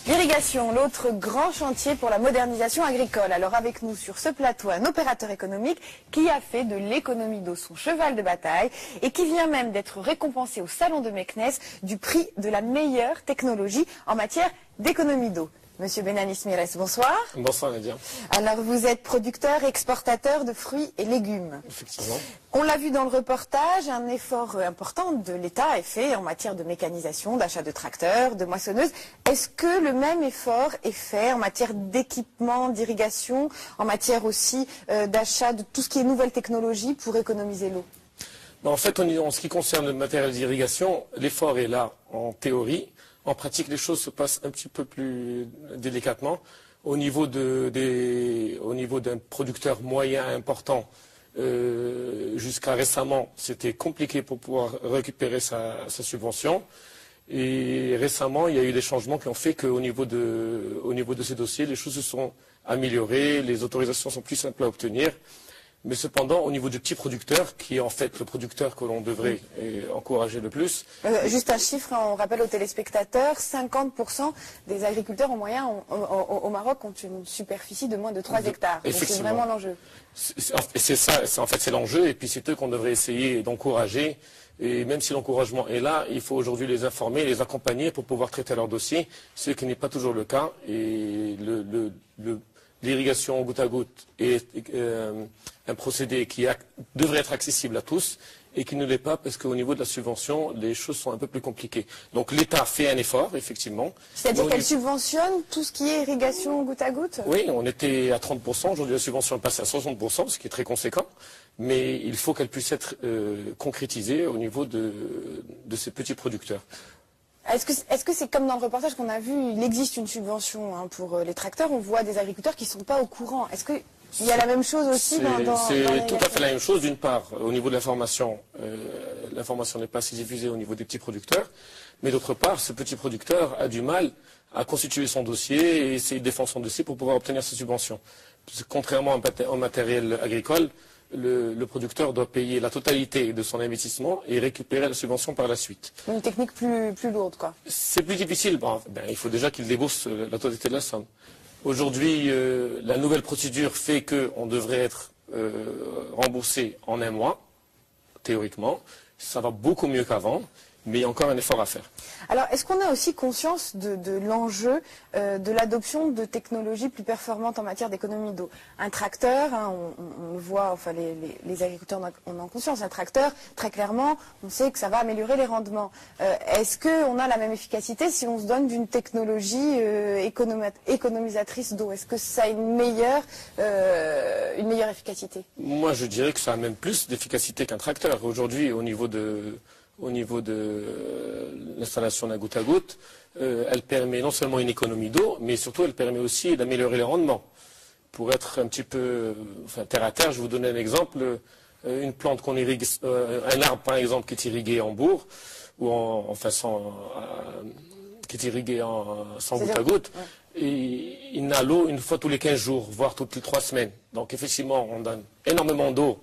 L'irrigation, l'autre grand chantier pour la modernisation agricole. Alors avec nous sur ce plateau, un opérateur économique qui a fait de l'économie d'eau son cheval de bataille et qui vient même d'être récompensé au Salon de Meknès du prix de la meilleure technologie en matière d'économie d'eau. Monsieur Benanis Mires, bonsoir. Bonsoir Nadia. Alors vous êtes producteur et exportateur de fruits et légumes. Effectivement. On l'a vu dans le reportage, un effort important de l'État est fait en matière de mécanisation, d'achat de tracteurs, de moissonneuses. Est-ce que le même effort est fait en matière d'équipement, d'irrigation, en matière aussi d'achat de tout ce qui est nouvelles technologies pour économiser l'eau? En fait, en ce qui concerne le matériel d'irrigation, l'effort est là en théorie. En pratique, les choses se passent un petit peu plus délicatement. Au niveau d'un producteur moyen important, jusqu'à récemment, c'était compliqué pour pouvoir récupérer sa subvention. Et récemment, il y a eu des changements qui ont fait qu'au niveau de ces dossiers, les choses se sont améliorées, les autorisations sont plus simples à obtenir. Mais cependant, au niveau du petit producteur, qui est en fait le producteur que l'on devrait encourager le plus. Juste un chiffre, on rappelle aux téléspectateurs, 50% des agriculteurs en moyen au Maroc ont une superficie de moins de 3 hectares. Donc c'est vraiment l'enjeu. C'est ça, en fait c'est l'enjeu, et puis c'est eux qu'on devrait essayer d'encourager. Et même si l'encouragement est là, il faut aujourd'hui les informer, les accompagner pour pouvoir traiter leur dossier, ce qui n'est pas toujours le cas. Et l'irrigation goutte à goutte est un procédé qui devrait être accessible à tous et qui ne l'est pas parce qu'au niveau de la subvention, les choses sont un peu plus compliquées. Donc l'État fait un effort, effectivement. C'est-à-dire qu'elle subventionne tout ce qui est irrigation goutte à goutte? Oui, on était à 30%, aujourd'hui la subvention est passée à 60%, ce qui est très conséquent. Mais il faut qu'elle puisse être concrétisée au niveau de ces petits producteurs. Est-ce que c'est comme dans le reportage qu'on a vu, il existe une subvention pour les tracteurs, on voit des agriculteurs qui ne sont pas au courant. Est-ce qu'il y a la même chose aussi C'est tout à fait la même chose. D'une part, au niveau de l'information n'est pas assez diffusée au niveau des petits producteurs. Mais d'autre part, ce petit producteur a du mal à constituer son dossier et essayer de défendre son dossier pour pouvoir obtenir sa subvention. Parce que contrairement au matériel agricole, le producteur doit payer la totalité de son investissement et récupérer la subvention par la suite. Une technique plus lourde, quoi. C'est plus difficile. Il faut déjà qu'il débourse la totalité de la somme. Aujourd'hui, la nouvelle procédure fait qu'on devrait être remboursé en un mois, théoriquement. Ça va beaucoup mieux qu'avant, mais il y a encore un effort à faire. Alors, est-ce qu'on a aussi conscience de l'enjeu de l'adoption de technologies plus performantes en matière d'économie d'eau? Un tracteur, on le voit, enfin les agriculteurs en ont conscience, un tracteur, très clairement, on sait que ça va améliorer les rendements. Est-ce qu'on a la même efficacité si on se donne d'une technologie économisatrice d'eau? Est-ce que ça a une meilleure efficacité? Moi, je dirais que ça a même plus d'efficacité qu'un tracteur. Aujourd'hui, au niveau de l'installation d'un goutte à goutte, elle permet non seulement une économie d'eau, mais surtout elle permet aussi d'améliorer les rendements. Pour être un petit peu terre à terre, je vais vous donner un exemple. Une plante qu'on irrigue, un arbre par exemple qui est irrigué en bourre, ou qui est irrigué sans goutte à goutte, et il n'a l'eau une fois tous les 15 jours, voire toutes les 3 semaines. Donc effectivement, on donne énormément d'eau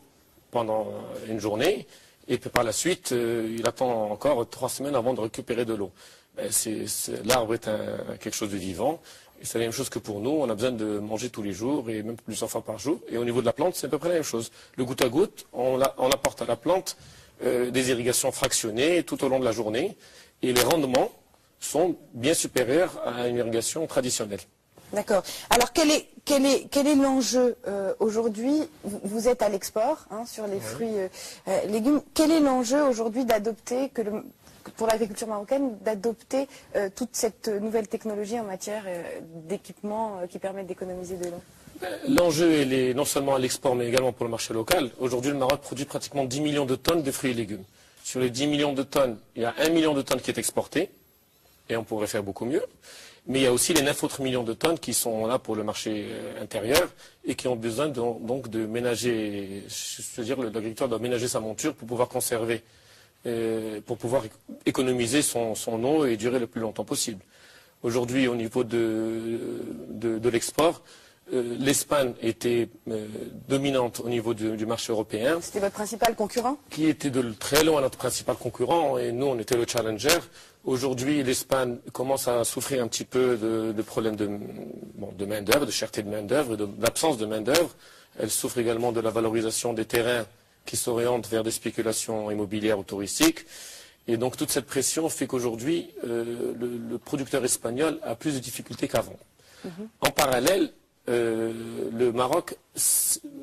pendant une journée. Et puis par la suite, il attend encore 3 semaines avant de récupérer de l'eau. L'arbre est quelque chose de vivant. Et c'est la même chose que pour nous. On a besoin de manger tous les jours et même plusieurs fois par jour. Et au niveau de la plante, c'est à peu près la même chose. Le goutte à goutte, on apporte à la plante des irrigations fractionnées tout au long de la journée. Et les rendements sont bien supérieurs à une irrigation traditionnelle. D'accord. Alors quel est l'enjeu aujourd'hui? Vous êtes à l'export sur les fruits et légumes. Quel est l'enjeu aujourd'hui d'adopter, pour l'agriculture marocaine, d'adopter toute cette nouvelle technologie en matière d'équipement qui permettent d'économiser de l'eau? L'enjeu est non seulement à l'export mais également pour le marché local. Aujourd'hui, le Maroc produit pratiquement 10 millions de tonnes de fruits et légumes. Sur les 10 millions de tonnes, il y a 1 million de tonnes qui est exporté et on pourrait faire beaucoup mieux. Mais il y a aussi les 9 autres millions de tonnes qui sont là pour le marché intérieur et qui ont besoin donc de ménager, l'agriculteur doit ménager sa monture pour pouvoir conserver, pour pouvoir économiser son eau et durer le plus longtemps possible. Aujourd'hui, au niveau de l'export, l'Espagne était dominante au niveau du marché européen. C'était votre principal concurrent? Qui était de très loin notre principal concurrent et nous on était le challenger. Aujourd'hui, l'Espagne commence à souffrir un petit peu de problèmes de main-d'œuvre, de cherté de main-d'œuvre, d'absence de main-d'œuvre. Elle souffre également de la valorisation des terrains qui s'orientent vers des spéculations immobilières ou touristiques. Et donc toute cette pression fait qu'aujourd'hui, le producteur espagnol a plus de difficultés qu'avant. En parallèle, le Maroc,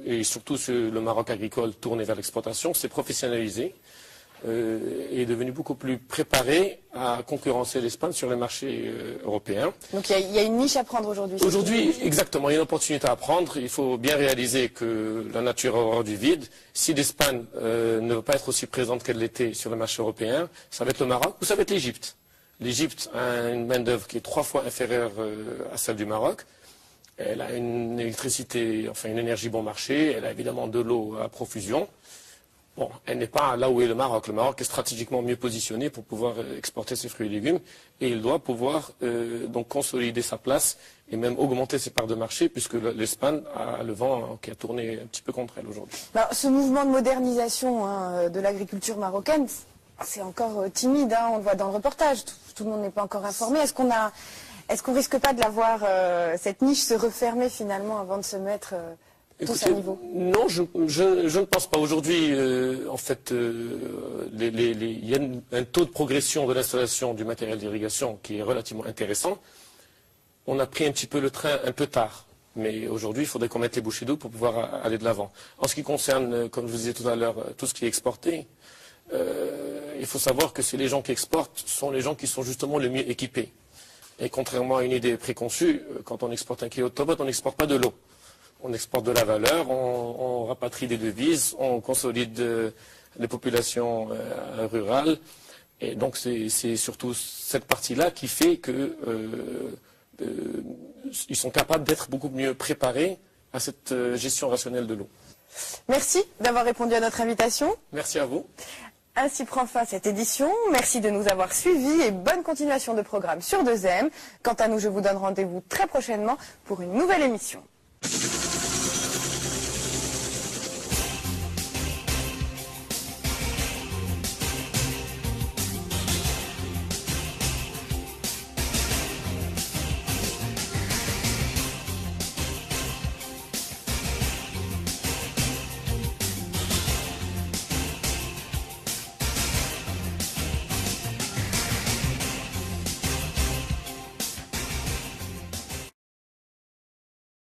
et surtout le Maroc agricole tourné vers l'exportation, s'est professionnalisé. Est devenu beaucoup plus préparé à concurrencer l'Espagne sur les marchés européens. Donc il y a une niche à prendre aujourd'hui. Aujourd'hui, exactement, il y a une opportunité à prendre. Il faut bien réaliser que la nature a horreur du vide. Si l'Espagne ne veut pas être aussi présente qu'elle l'était sur le marché européen, ça va être le Maroc ou ça va être l'Égypte. L'Égypte a une main-d'œuvre qui est 3 fois inférieure à celle du Maroc. Elle a une électricité, enfin une énergie bon marché. Elle a évidemment de l'eau à profusion. Bon, elle n'est pas là où est le Maroc. Le Maroc est stratégiquement mieux positionné pour pouvoir exporter ses fruits et légumes et il doit pouvoir donc consolider sa place et même augmenter ses parts de marché puisque l'Espagne a le vent qui a tourné un petit peu contre elle aujourd'hui. Ce mouvement de modernisation de l'agriculture marocaine, c'est encore timide, on le voit dans le reportage, tout le monde n'est pas encore informé. Est-ce qu'on risque pas de la voir, cette niche se refermer finalement avant de se mettre... Écoutez, non, je ne pense pas. Aujourd'hui, en fait, il y a un taux de progression de l'installation du matériel d'irrigation qui est relativement intéressant. On a pris un petit peu le train un peu tard. Mais aujourd'hui, il faudrait qu'on mette les bouchées doubles pour pouvoir aller de l'avant. En ce qui concerne, comme je vous disais tout à l'heure, tout ce qui est exporté, il faut savoir que les gens qui exportent sont les gens qui sont justement le mieux équipés. Et contrairement à une idée préconçue, quand on exporte un kilo de tomates, on n'exporte pas de l'eau. On exporte de la valeur, on rapatrie des devises, on consolide les populations rurales. Et donc c'est surtout cette partie-là qui fait qu'ils sont capables d'être beaucoup mieux préparés à cette gestion rationnelle de l'eau. Merci d'avoir répondu à notre invitation. Merci à vous. Ainsi prend fin cette édition. Merci de nous avoir suivis et bonne continuation de programme sur 2M. Quant à nous, je vous donne rendez-vous très prochainement pour une nouvelle émission.